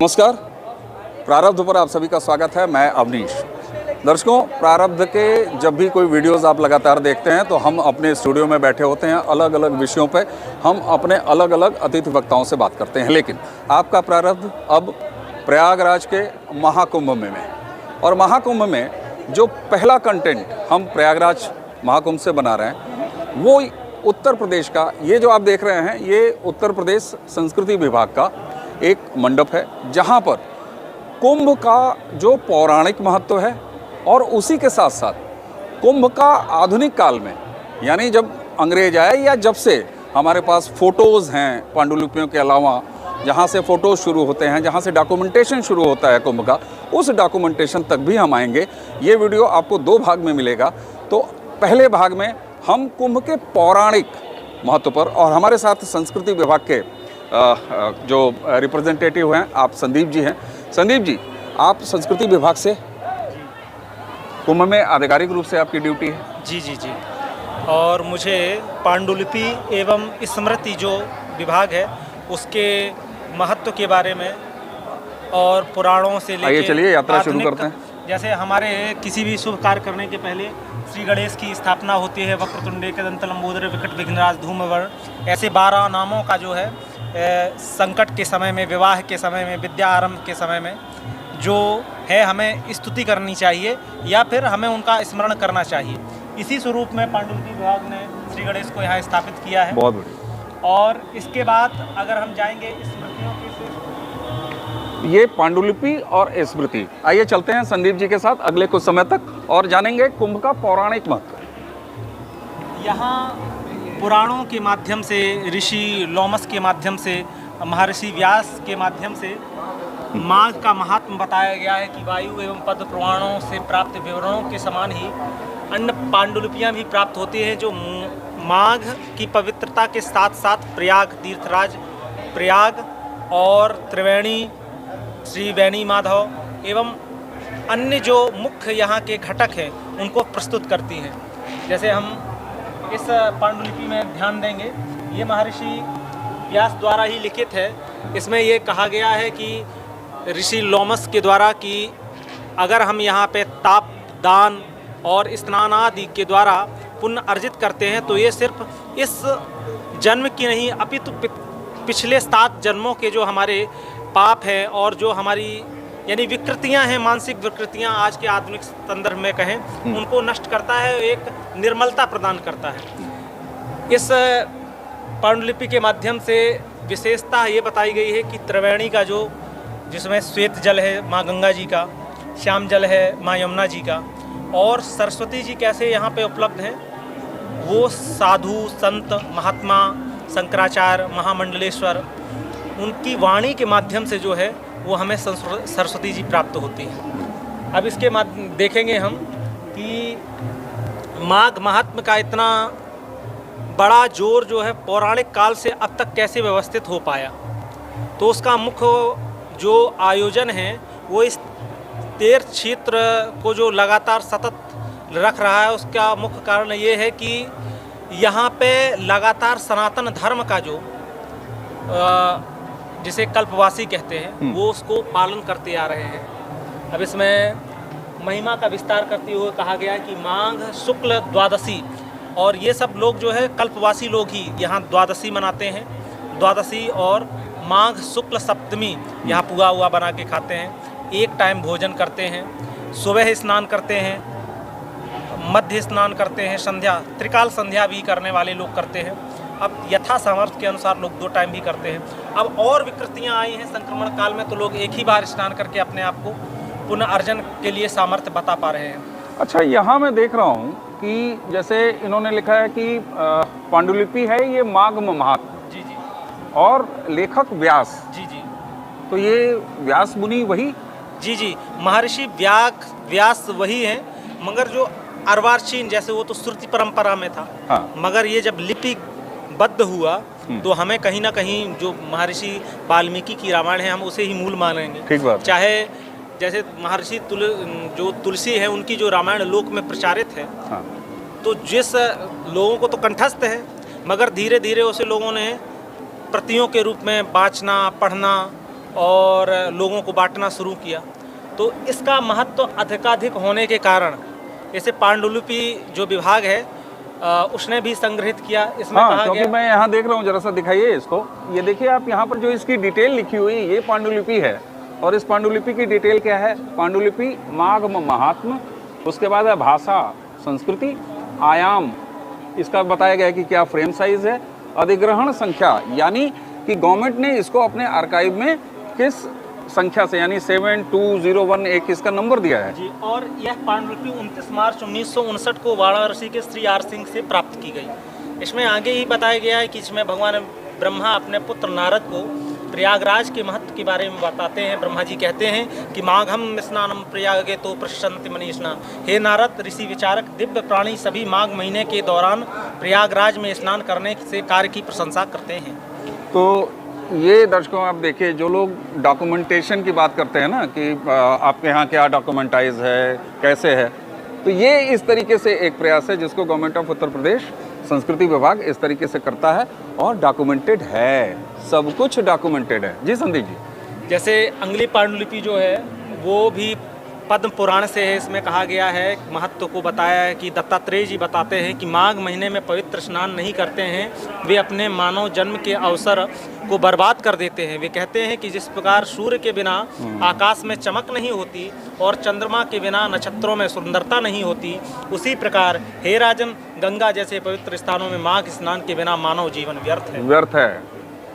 नमस्कार। प्रारब्ध पर आप सभी का स्वागत है। मैं अवनीश। दर्शकों, प्रारब्ध के जब भी कोई वीडियोस आप लगातार देखते हैं तो हम अपने स्टूडियो में बैठे होते हैं, अलग अलग विषयों पे हम अपने अलग अलग अतिथि वक्ताओं से बात करते हैं। लेकिन आपका प्रारब्ध अब प्रयागराज के महाकुंभ में और महाकुंभ में जो पहला कंटेंट हम प्रयागराज महाकुंभ से बना रहे हैं वो उत्तर प्रदेश का, ये जो आप देख रहे हैं ये उत्तर प्रदेश संस्कृति विभाग का एक मंडप है जहाँ पर कुंभ का जो पौराणिक महत्व है और उसी के साथ साथ कुंभ का आधुनिक काल में, यानी जब अंग्रेज आए या जब से हमारे पास फ़ोटोज़ हैं पांडुलिपियों के अलावा, जहाँ से फ़ोटोज़ शुरू होते हैं, जहाँ से डॉक्यूमेंटेशन शुरू होता है कुंभ का, उस डॉक्यूमेंटेशन तक भी हम आएंगे। ये वीडियो आपको दो भाग में मिलेगा। तो पहले भाग में हम कुंभ के पौराणिक महत्व पर, और हमारे साथ संस्कृति विभाग के जो रिप्रेजेंटेटिव हैं, आप संदीप जी हैं। संदीप जी, आप संस्कृति विभाग से कुंभ में आधिकारिक रूप से आपकी ड्यूटी है? जी। और मुझे पांडुलिपि एवं स्मृति जो विभाग है उसके महत्व के बारे में और पुराणों से लेकर चलिए यात्रा शुरू करते हैं। जैसे हमारे किसी भी शुभ कार्य करने के पहले श्री गणेश की स्थापना होती है। वक्रतुंड एकदंत लंबोदर विकट विघ्नराज धूम्रवर्ण, ऐसे 12 नामों का जो है संकट के समय में, विवाह के समय में, विद्या आरंभ के समय में जो है हमें स्तुति करनी चाहिए या फिर हमें उनका स्मरण करना चाहिए। इसी स्वरूप में पांडुलिपि विभाग ने श्री गणेश को यहाँ स्थापित किया है। बहुत बढ़िया। और इसके बाद अगर हम जाएंगे स्मृतियों की, ये पांडुलिपि और स्मृति, आइए चलते हैं संदीप जी के साथ अगले कुछ समय तक और जानेंगे कुंभ का पौराणिक महत्व। यहाँ पुराणों के माध्यम से, ऋषि लोमस के माध्यम से, महर्षि व्यास के माध्यम से माघ का महात्म बताया गया है कि वायु एवं पद्म पुराणों से प्राप्त विवरणों के समान ही अन्य पांडुलिपियाँ भी प्राप्त होती हैं जो माघ की पवित्रता के साथ साथ प्रयाग तीर्थराज प्रयाग और त्रिवेणी, श्री वैनी माधव एवं अन्य जो मुख्य यहाँ के घटक हैं उनको प्रस्तुत करती हैं। जैसे हम इस पांडुलिपि में ध्यान देंगे, ये महर्षि व्यास द्वारा ही लिखित है। इसमें ये कहा गया है कि ऋषि लोमस के द्वारा कि अगर हम यहाँ पे ताप, दान और स्नान आदि के द्वारा पुण्य अर्जित करते हैं तो ये सिर्फ इस जन्म की नहीं अपितु पिछले 7 जन्मों के जो हमारे पाप हैं और जो हमारी यानी विकृतियां हैं, मानसिक विकृतियां आज के आधुनिक संदर्भ में कहें, उनको नष्ट करता है, एक निर्मलता प्रदान करता है। इस पांडुलिपि के माध्यम से विशेषता ये बताई गई है कि त्रिवेणी का जो, जिसमें श्वेत जल है माँ गंगा जी का, श्याम जल है माँ यमुना जी का, और सरस्वती जी कैसे यहाँ पे उपलब्ध हैं, वो साधु संत महात्मा शंकराचार्य महामंडलेश्वर उनकी वाणी के माध्यम से जो है वो हमें सरस्वती जी प्राप्त होती है। अब इसके देखेंगे हम कि माघ महात्म का इतना बड़ा जोर जो है पौराणिक काल से अब तक कैसे व्यवस्थित हो पाया। तो उसका मुख्य जो आयोजन है वो इस तीर्थ क्षेत्र को जो लगातार सतत रख रहा है, उसका मुख्य कारण ये है कि यहाँ पे लगातार सनातन धर्म का जो जिसे कल्पवासी कहते हैं वो उसको पालन करते आ रहे हैं। अब इसमें महिमा का विस्तार करते हुए कहा गया है कि माघ शुक्ल द्वादशी, और ये सब लोग जो है कल्पवासी लोग ही यहाँ द्वादशी मनाते हैं। द्वादशी और माघ शुक्ल सप्तमी यहाँ पुआ हुआ बना के खाते हैं, एक टाइम भोजन करते हैं, सुबह स्नान करते हैं, मध्य स्नान करते हैं, संध्या त्रिकाल संध्या भी करने वाले लोग करते हैं। अब यथा सामर्थ्य के अनुसार लोग 2 टाइम भी करते हैं। अब और विकृतियां आई हैं संक्रमण काल में, तो लोग एक ही बार स्नान करके अपने आप को पुनः अर्जन के लिए सामर्थ्य बता पा रहे हैं। अच्छा, यहाँ मैं देख रहा हूँ कि जैसे इन्होंने लिखा है कि पांडुलिपि है ये माघ महात्म। जी। और लेखक व्यास। जी। तो ये व्यास मुनि वही? जी। महर्षि व्यास वही हैं, मगर जो अर्वाचीन, जैसे वो तो श्रुति परंपरा में था। हाँ। मगर ये जब लिपिबद्ध हुआ तो हमें कहीं ना कहीं जो महर्षि वाल्मीकि की रामायण है हम उसे ही मूल मानेंगे। ठीक बात। चाहे जैसे महर्षि जो तुलसी है उनकी जो रामायण लोक में प्रचारित है। हाँ। तो जिस लोगों को तो कंठस्थ है, मगर धीरे धीरे उसे लोगों ने प्रतियों के रूप में बाँचना, पढ़ना और लोगों को बांटना शुरू किया। तो इसका महत्व अधिकाधिक होने के कारण इसे पांडुलिपि जो विभाग है उसने भी संग्रहित किया। इसमें हाँ, कहा क्योंकि गया, मैं यहाँ देख रहा हूँ, जरा सा दिखाइए इसको। ये देखिए आप, यहाँ पर जो इसकी डिटेल लिखी हुई है ये पांडुलिपि है। और इस पांडुलिपि की डिटेल क्या है? पांडुलिपि माघ महात्म, उसके बाद है भाषा, संस्कृति, आयाम, इसका बताया गया है कि क्या फ्रेम साइज है, अधिग्रहण संख्या, यानी कि गवर्नमेंट ने इसको अपने आर्काइव में किस संख्या से, यानी 7201 एक इसका नंबर दिया है जी। और यह पांडुलिपि 29 मार्च 1959 को वाराणसी के श्री आर सिंह से प्राप्त की गई। इसमें आगे ही बताया गया है कि इसमें भगवान ब्रह्मा अपने पुत्र नारद को प्रयागराज के महत्व के बारे में बताते हैं। ब्रह्मा जी कहते हैं कि माघम स्नानम प्रयागे तो प्रशंति मनीषणा, हे नारद ऋषि विचारक दिव्य प्राणी सभी माघ महीने के दौरान प्रयागराज में स्नान करने से कार्य की प्रशंसा करते हैं। तो ये दर्शकों आप देखिए, जो लोग डॉक्यूमेंटेशन की बात करते हैं ना कि आपके यहाँ क्या डॉक्यूमेंटाइज है, कैसे है, तो ये इस तरीके से एक प्रयास है जिसको गवर्नमेंट ऑफ उत्तर प्रदेश संस्कृति विभाग इस तरीके से करता है और डॉक्यूमेंटेड है, सब कुछ डॉक्यूमेंटेड है। जी संदीप जी। जैसे अंगली पांडुलिपि जो है वो भी पद्म पुराण से है। इसमें कहा गया है, महत्व को बताया है कि दत्तात्रेय जी बताते हैं कि माघ महीने में पवित्र स्नान नहीं करते हैं, वे अपने मानव जन्म के अवसर को बर्बाद कर देते हैं। वे कहते हैं कि जिस प्रकार सूर्य के बिना आकाश में चमक नहीं होती और चंद्रमा के बिना नक्षत्रों में सुंदरता नहीं होती, उसी प्रकार हे राजन गंगा जैसे पवित्र स्थानों में माघ स्नान के बिना मानव जीवन व्यर्थ है। व्यर्थ है।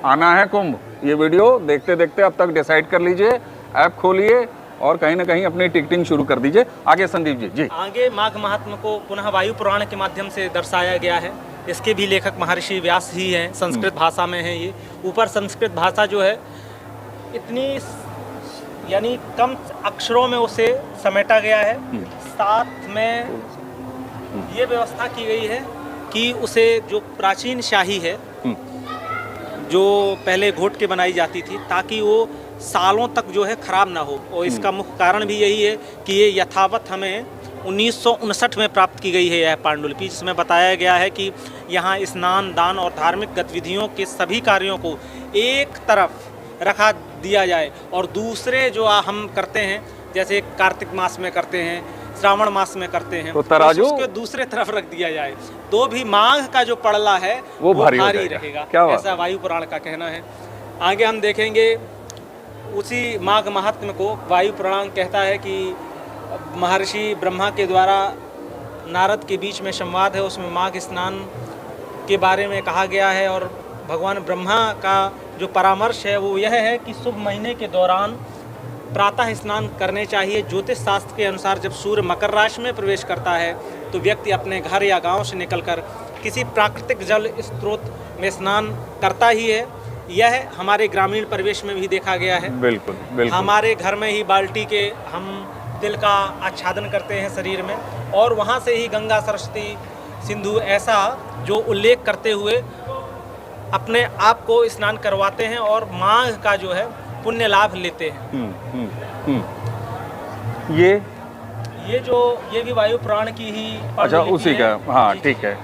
आना है कुंभ। ये वीडियो देखते देखते अब तक डिसाइड कर लीजिए, ऐप खोलिए और कहीं ना कहीं अपनी टिकटिंग शुरू कर दीजिए। आगे संदीप जी। जी आगे माघ महात्म को पुनः वायु पुराण के माध्यम से दर्शाया गया है। इसके भी लेखक महर्षि व्यास ही हैं, संस्कृत भाषा में है ये। ऊपर संस्कृत भाषा जो है इतनी यानी कम अक्षरों में उसे समेटा गया है। साथ में ये व्यवस्था की गई है कि उसे जो प्राचीन शाही है जो पहले घोट के बनाई जाती थी ताकि वो सालों तक जो है खराब ना हो, और इसका मुख्य कारण भी यही है कि ये यथावत हमें 1959 में प्राप्त की गई है यह पांडुलिपि, जिसमें बताया गया है कि यहाँ स्नान, दान और धार्मिक गतिविधियों के सभी कार्यों को एक तरफ रखा दिया जाए और दूसरे जो हम करते हैं जैसे कार्तिक मास में करते हैं, श्रावण मास में करते हैं, तो तराजू उसके दूसरे तरफ रख दिया जाए, तो भी माघ का जो पड़ला है वो भारी रहेगा, ऐसा वायु पुराण का कहना है। आगे हम देखेंगे उसी माघ महात्म्य को वायु पुराण कहता है कि महर्षि ब्रह्मा के द्वारा नारद के बीच में संवाद है, उसमें माघ स्नान के बारे में कहा गया है। और भगवान ब्रह्मा का जो परामर्श है वो यह है कि शुभ महीने के दौरान प्रातः स्नान करने चाहिए। ज्योतिष शास्त्र के अनुसार जब सूर्य मकर राशि में प्रवेश करता है तो व्यक्ति अपने घर या गांव से निकलकर किसी प्राकृतिक जल स्रोत में स्नान करता ही है। यह हमारे ग्रामीण परिवेश में भी देखा गया है। बिल्कुल बिल्कुल। हमारे घर में ही बाल्टी के हम तिल का आच्छादन करते हैं शरीर में, और वहाँ से ही गंगा, सरस्वती, सिंधु ऐसा जो उल्लेख करते हुए अपने आप को स्नान करवाते हैं और माघ का जो है पुण्य लाभ लेते हैं। ये भी वायु पुराण की ही अच्छा उसी का, हाँ ठीक है।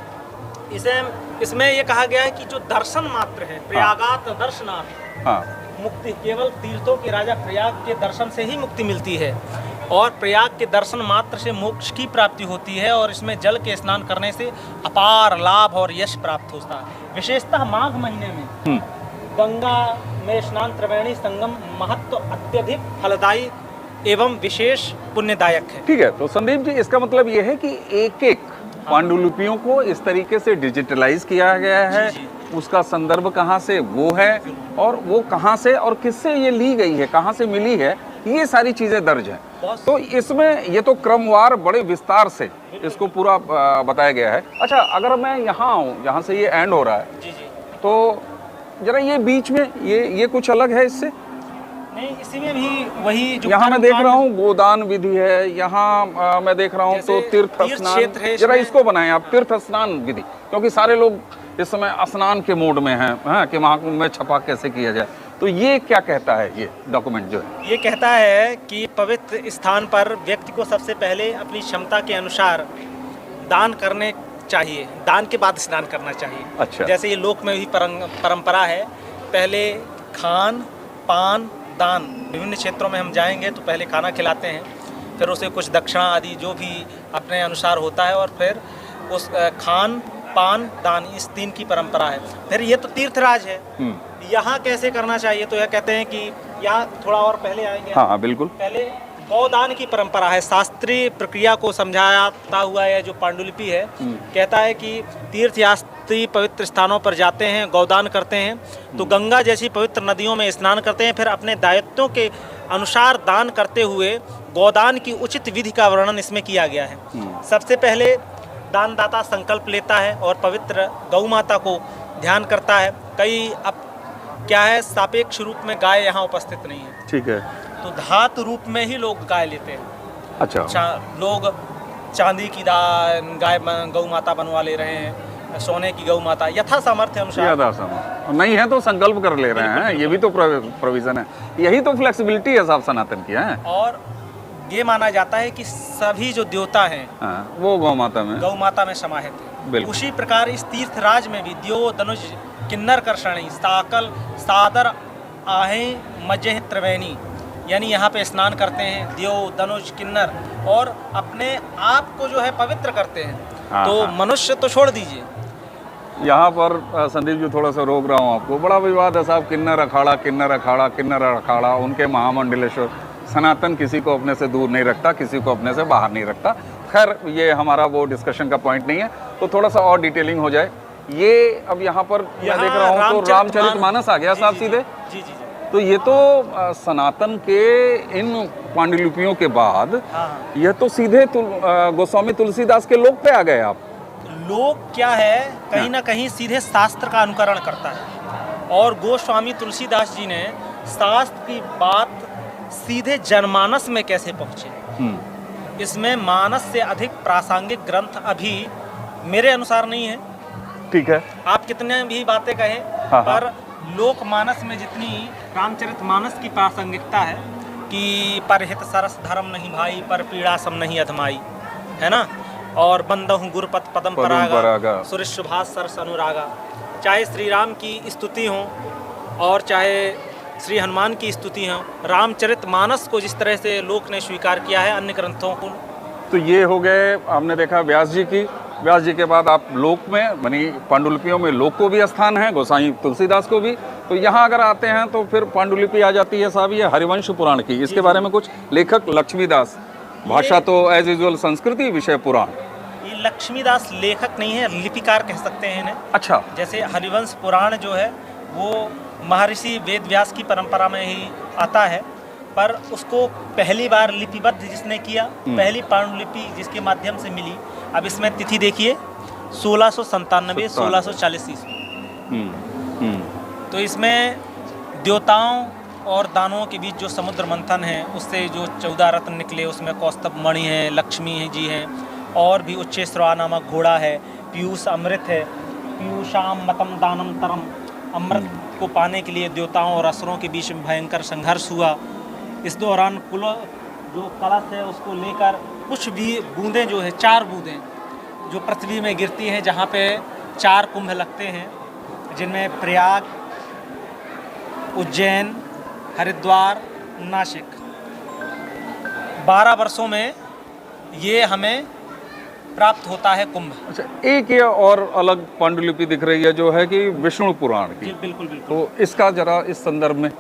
इसमें ये कहा गया है कि जो दर्शन मात्र है, प्रयागात दर्शनात्, हाँ, मुक्ति केवल तीर्थों के राजा प्रयाग के दर्शन से ही मुक्ति मिलती है और प्रयाग के दर्शन मात्र से मोक्ष की प्राप्ति होती है, और इसमें जल के स्नान करने से अपार लाभ और यश प्राप्त होता है। विशेषतः माघ महीने में गंगा में स्नान त्रिवेणी संगम महत्व अत्यधिक फलदायी एवं विशेष पुण्यदायक है। ठीक है, तो संदीप जी इसका मतलब ये है कि एक एक पांडुलिपियों को इस तरीके से डिजिटलाइज किया गया है। जी। उसका संदर्भ कहाँ से वो है और वो कहाँ से और किससे ये ली गई है, कहाँ से मिली है, ये सारी चीजें दर्ज हैं। तो इसमें ये तो क्रमवार बड़े विस्तार से इसको पूरा बताया गया है। अच्छा, अगर मैं यहाँ आऊँ, यहाँ से ये एंड हो रहा है, जी जी, तो जरा ये बीच में ये कुछ अलग है इससे? नहीं, इसी में भी वही जो यहाँ मैं देख रहा हूँ गोदान विधि है, यहाँ मैं देख रहा हूँ तो तीर्थ स्नान, जरा इसको बनाएं आप, तीर्थ स्नान विधि, क्योंकि सारे लोग इस समय स्नान के मूड में हैं, हाँ, कि महाकुंभ में छपाक कैसे किया जाए। तो ये क्या कहता है ये डॉक्यूमेंट जो है? ये कहता है कि पवित्र स्थान पर व्यक्ति को सबसे पहले अपनी क्षमता के अनुसार दान करने चाहिए, दान के बाद स्नान करना चाहिए। अच्छा। जैसे ये लोक में भी परंपरा है, पहले खान पान दान, विभिन्न क्षेत्रों में हम जाएंगे तो पहले खाना खिलाते हैं, फिर उसे कुछ दक्षिणा आदि जो भी अपने अनुसार होता है, और फिर उस खान पान दान, इस 3 की परंपरा है। फिर ये तो तीर्थराज है, यहाँ कैसे करना चाहिए, तो यह कहते हैं कि यहाँ थोड़ा और पहले आएंगे। हाँ बिल्कुल। पहले गौदान की परंपरा है, शास्त्रीय प्रक्रिया को समझाता हुआ यह जो पांडुलिपि है कहता है कि तीर्थयात्री पवित्र स्थानों पर जाते हैं, गौदान करते हैं, तो गंगा जैसी पवित्र नदियों में स्नान करते हैं, फिर अपने दायित्वों के अनुसार दान करते हुए गौदान की उचित विधि का वर्णन इसमें किया गया है। सबसे पहले दानदाता संकल्प लेता है और पवित्र गौ माता को ध्यान करता है। अब क्या है, सापेक्ष रूप में गाय यहाँ उपस्थित नहीं है, ठीक है, तो धातु रूप में ही लोग गाय लेते हैं। अच्छा, लोग चांदी की गाय गौ माता बनवा ले रहे हैं, सोने की गौ माता यथा सामर्थ्य अनुसार। नहीं है तो संकल्प कर ले रहे हैं, ये भी तो प्रोविजन है, यही तो फ्लेक्सिबिलिटी है साहब सनातन की है। और ये माना जाता है कि सभी जो देवता हैं वो गौ माता में समाहित है। उसी प्रकार इस तीर्थराज में भी द्यो धनुष किन्नर कर्षणी साकल सादर आहे मजे त्रिवेणी, यानी यहाँ पे स्नान करते हैं द्यो धनुष किन्नर, और अपने आप को जो है पवित्र करते हैं। तो मनुष्य तो छोड़ दीजिए, यहाँ पर संदीप जी थोड़ा सा रोक रहा हूँ आपको, बड़ा विवाद है साहब, किन्नर अखाड़ा, उनके महामंडलेश्वर। सनातन किसी को अपने से दूर नहीं रखता, किसी को अपने से बाहर नहीं रखता। खैर ये हमारा वो डिस्कशन का पॉइंट नहीं है, तो थोड़ा सा और डिटेलिंग हो जाए। ये अब यहाँ पर मैं देख रहा हूँ तो रामचरितमानस आ गया साहब सीधे। जी। तो ये तो सनातन के इन पांडुलिपियों के बाद यह तो सीधे गोस्वामी तुलसीदास के लोक पे आ गए आप। लोक क्या है, कहीं ना कहीं सीधे शास्त्र का अनुकरण करता है, और गोस्वामी तुलसीदास जी ने शास्त्र की बात सीधे जनमानस में कैसे पहुंचे, इसमें मानस से अधिक प्रासंगिक ग्रंथ अभी मेरे अनुसार नहीं है। ठीक है, आप कितने भी बातें कहें, पर लोकमानस में जितनी रामचरितमानस की प्रासंगिकता है कि परहित सरस धर्म नहीं भाई, पर पीड़ा सम नहीं अधमाई, है ना, और बंदहु गुरुपत पदम परागा सुरेश सुभाष सरस अनुरागा। चाहे श्री राम की स्तुति हो और चाहे श्री हनुमान की स्तुति हो, रामचरितमानस को जिस तरह से लोक ने स्वीकार किया है अन्य ग्रंथों को। तो ये हो गए, हमने देखा व्यास जी के बाद आप लोक में, यानी पांडुलिपियों में लोक को भी स्थान है, गोसाई तुलसीदास को भी। तो यहाँ अगर आते हैं तो फिर पांडुलिपि आ जाती है साहब, ये हरिवंश पुराण की, इसके बारे में कुछ लेखक लक्ष्मीदास, भाषा तो एज यूजुअल संस्कृति, विषय पुराण। ये लक्ष्मीदास लेखक नहीं है, लिपिकार कह सकते हैं इन्हें। अच्छा, जैसे हरिवंश पुराण जो है वो महर्षि वेद व्यास की परंपरा में ही आता है, पर उसको पहली बार लिपिबद्ध जिसने किया, पहली पांडुलिपि जिसके माध्यम से मिली, अब इसमें तिथि देखिए 1697 1640 ईस्वी। तो इसमें देवताओं और दानवों के बीच जो समुद्र मंथन है, उससे जो 14 रत्न निकले, उसमें कौस्तभ मणि है, लक्ष्मी जी हैं, और भी उच्चेश्रवा नामक घोड़ा है, पीयूष अमृत है, पीयूषाम मतम दानम तरम, अमृत को पाने के लिए देवताओं और असुरों के बीच में भयंकर संघर्ष हुआ। इस दौरान कुल जो कलश है उसको लेकर कुछ भी बूंदें जो है, 4 बूंदें जो पृथ्वी में गिरती हैं, जहाँ पे 4 कुंभ लगते हैं, जिनमें प्रयाग, उज्जैन, हरिद्वार, नासिक, 12 वर्षों में ये हमें प्राप्त होता है कुंभ। अच्छा, एक ये और अलग पांडुलिपि दिख रही है जो है कि विष्णु पुराण की। बिल्कुल। तो इसका जरा इस संदर्भ में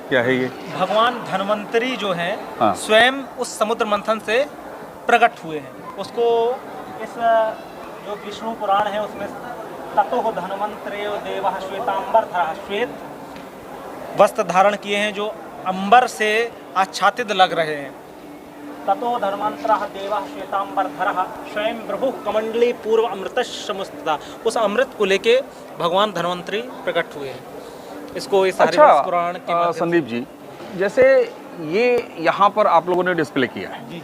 क्या है ये? भगवान धन्वंतरी जो है स्वयं उस समुद्र मंथन से प्रकट हुए हैं। उसको इस जो विष्णु पुराण है उसमें ततो धन्वंतरे देवः श्वेतांबर धरा, श्वेत वस्त्र धारण किए हैं जो अंबर से आच्छादित लग रहे हैं। ततो धर्मांतरः देवः श्वेतांबर धरः स्वयं प्रभु कमंडली पूर्व अमृत समुस्थिता, उस अमृत को लेके भगवान धन्वंतरी प्रकट हुए हैं। इसको इस हरिवंश पुराण के संदीप जी, जैसे ये यहाँ पर आप लोगों ने डिस्प्ले किया है, जी,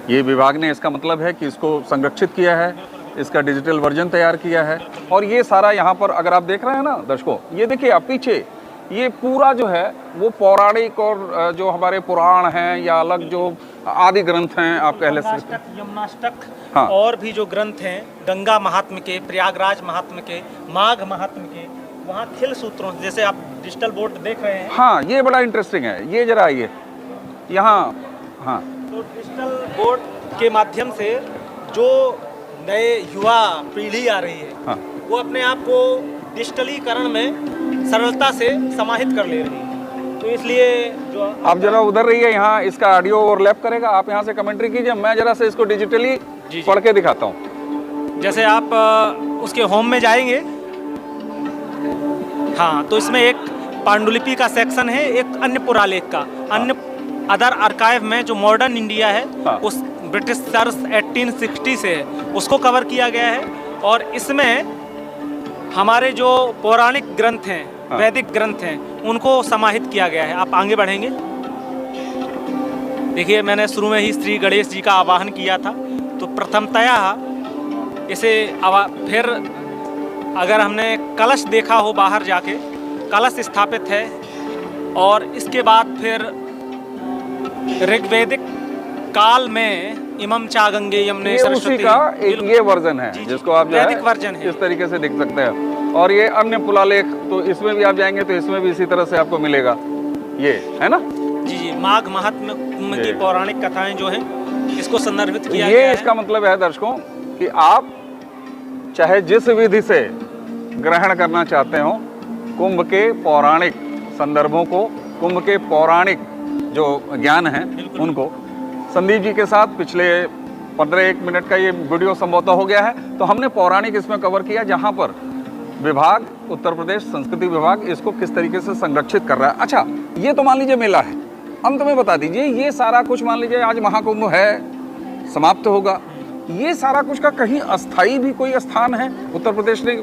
ये विभाग ने, इसका मतलब है कि इसको संरक्षित किया है, इसका डिजिटल वर्जन तैयार किया है, और ये सारा यहाँ पर अगर आप देख रहे हैं ना दर्शकों, ये देखिए आप पीछे, ये पूरा जो है वो पौराणिक और जो हमारे पुराण हैं या अलग जो आदि ग्रंथ हैं आप कह सकते हैं, यमुनाष्टक और भी जो ग्रंथ हैं, गंगा महात्म्य के, प्रयागराज महात्म्य के, माघ महात्म्य के, वहाँ खिल सूत्रों से, जैसे आप डिजिटल बोर्ड देख रहे हैं। हाँ, ये बड़ा इंटरेस्टिंग है, ये जरा आइए यहाँ। हाँ, तो डिजिटल बोर्ड के माध्यम से जो नए युवा पीढ़ी आ रही है, हाँ, वो अपने आप को डिजिटलीकरण में सरलता से समाहित कर ले रही है। तो इसलिए जो आप जरा उधर रहिए, यहाँ इसका ऑडियो ओवरलैप करेगा, आप यहाँ से कमेंट्री कीजिए, मैं जरा से इसको डिजिटली पढ़ के दिखाता हूँ। जैसे आप उसके होम में जाएंगे, हाँ, तो इसमें एक पांडुलिपि का सेक्शन है, एक अन्य पुरालेख का, अन्य अदर आर्काइव में जो मॉडर्न इंडिया है, हाँ, उस ब्रिटिश सर्च 1860 से है, उसको कवर किया गया है। और इसमें हमारे जो पौराणिक ग्रंथ हैं, हाँ, वैदिक ग्रंथ हैं, उनको समाहित किया गया है। आप आगे बढ़ेंगे, देखिए मैंने शुरू में ही श्री गणेश जी का आवाहन किया था, तो प्रथमतया इसे फिर अगर हमने कलश देखा हो बाहर जाके, कलश स्थापित है। और इसके बाद फिर ऋग्वेदिक काल में इमम चा गंगे यमुने सरस्वती, उसी का एक ये वर्जन है जिसको आप जो वैदिक वर्जन है, इस तरीके से देख सकते हैं। और ये अन्य पुरालेख, तो इसमें भी आप जाएंगे तो इसमें भी इसी तरह से आपको मिलेगा, ये है ना। जी जी, माघ महात्म्य की पौराणिक कथाएं जो हैं, इसको संदर्भित किया ये गया है। इसका मतलब है दर्शकों कि आप चाहे जिस विधि से ग्रहण करना चाहते हो कुंभ के पौराणिक संदर्भों को, कुंभ के पौराणिक जो ज्ञान है उनको, संदीप जी के साथ पिछले 15-1 मिनट का ये वीडियो संभवतः हो गया है, तो हमने पौराणिक इसमें कवर किया, जहाँ पर विभाग, उत्तर प्रदेश संस्कृति विभाग इसको किस तरीके से संरक्षित कर रहा है। अच्छा, ये तो मान लीजिए मेला है, अंत में बता दीजिए ये सारा कुछ, मान लीजिए आज महाकुंभ है, समाप्त होगा, ये सारा कुछ का कहीं अस्थाई भी कोई स्थान है? उत्तर प्रदेश ने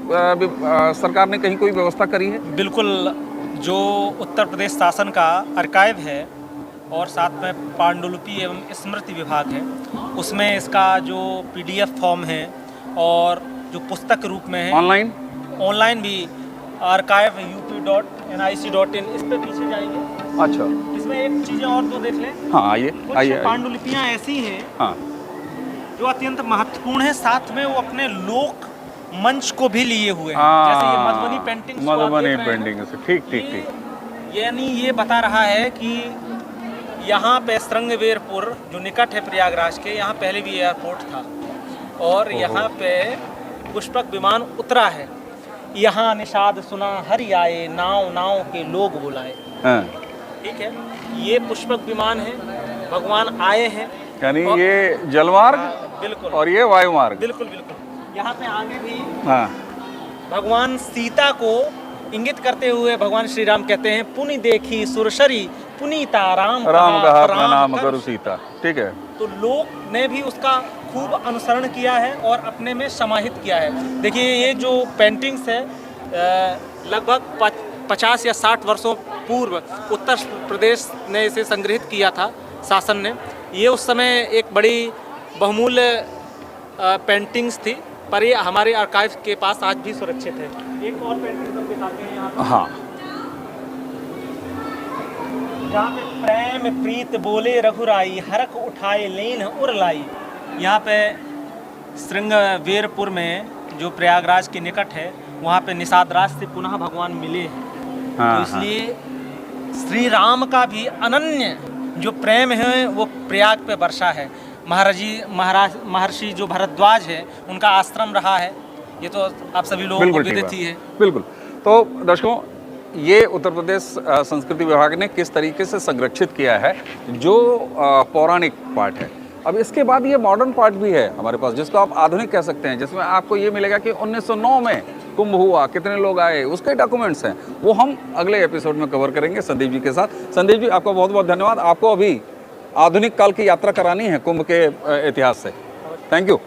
सरकार ने कहीं कोई व्यवस्था करी है? बिल्कुल, जो उत्तर प्रदेश शासन का आर्काइव है और साथ में पांडुलिपि एवं स्मृति विभाग है, उसमें इसका जो PDF फॉर्म है और जो पुस्तक रूप में है, ऑनलाइन भी आर्काइव up.nic.in, इस पे पीछे जाएंगे। अच्छा, इसमें एक चीज़ें और तो देख लें। हाँ, आइए आइए। पांडुलिपियाँ ऐसी हैं, हाँ, जो अत्यंत महत्वपूर्ण है, साथ में वो अपने लोक मंच को भी लिए हुए हैं, जैसे ये मधुबनी पेंटिंग, मधुबनी पेंटिंग से, ठीक ठीक ठीक। यानी ये बता रहा है कि यहाँ पे श्रृंगवेरपुर जो निकट है प्रयागराज के, यहाँ पहले भी एयरपोर्ट था और यहाँ पे पुष्पक विमान उतरा है। यहाँ निषाद सुना हरि आए, नाव नाव के लोग बुलाए। ठीक है, ये पुष्पक विमान है, भगवान आए हैं, यानी ये जलमार्ग, बिल्कुल, और ये वायुमार्ग, बिल्कुल बिल्कुल। यहाँ पे आगे भी हाँ, भगवान सीता को इंगित करते हुए भगवान श्री राम कहते हैं, पुनि देखी सुरसरी पुनीता राम कहा प्रणाम करो सीता। ठीक है, तो लोग ने भी उसका खूब अनुसरण किया है और अपने में समाहित किया है। देखिए ये जो पेंटिंग्स है, लगभग 50 या 60 वर्षों पूर्व उत्तर प्रदेश ने इसे संग्रहित किया था शासन ने। ये उस समय एक बड़ी बहुमूल्य पेंटिंग्स थी, पर ये हमारे आर्काइव के पास आज भी सुरक्षित है। एक और पेंटिंग हम दिखाते हैं यहाँ पर, हाँ, जहाँ पे प्रेम प्रीत बोले रघुराई, हरख उठाए लेन उर लाई। यहाँ पे श्रृंगवेरपुर में जो प्रयागराज के निकट है, वहाँ पे निषाद राज से पुनः भगवान मिले हैं। हाँ, तो इसलिए श्री राम का भी अनन्य जो प्रेम है वो प्रयाग पे वर्षा है। महर्षि जो भरद्वाज है, उनका आश्रम रहा है, ये तो आप सभी लोगों को विदित ही है। बिल्कुल। तो दर्शकों, ये उत्तर प्रदेश संस्कृति विभाग ने किस तरीके से संरक्षित किया है जो पौराणिक पार्ट है। अब इसके बाद ये मॉडर्न पार्ट भी है हमारे पास, जिसको आप आधुनिक कह सकते हैं, जिसमें आपको ये मिलेगा कि 1909 में कुंभ हुआ, कितने लोग आए, उसके डॉक्यूमेंट्स हैं। वो हम अगले एपिसोड में कवर करेंगे संदीप जी के साथ। संदीप जी, आपका बहुत बहुत धन्यवाद। आपको अभी आधुनिक काल की यात्रा करानी है कुंभ के इतिहास से। Thank you.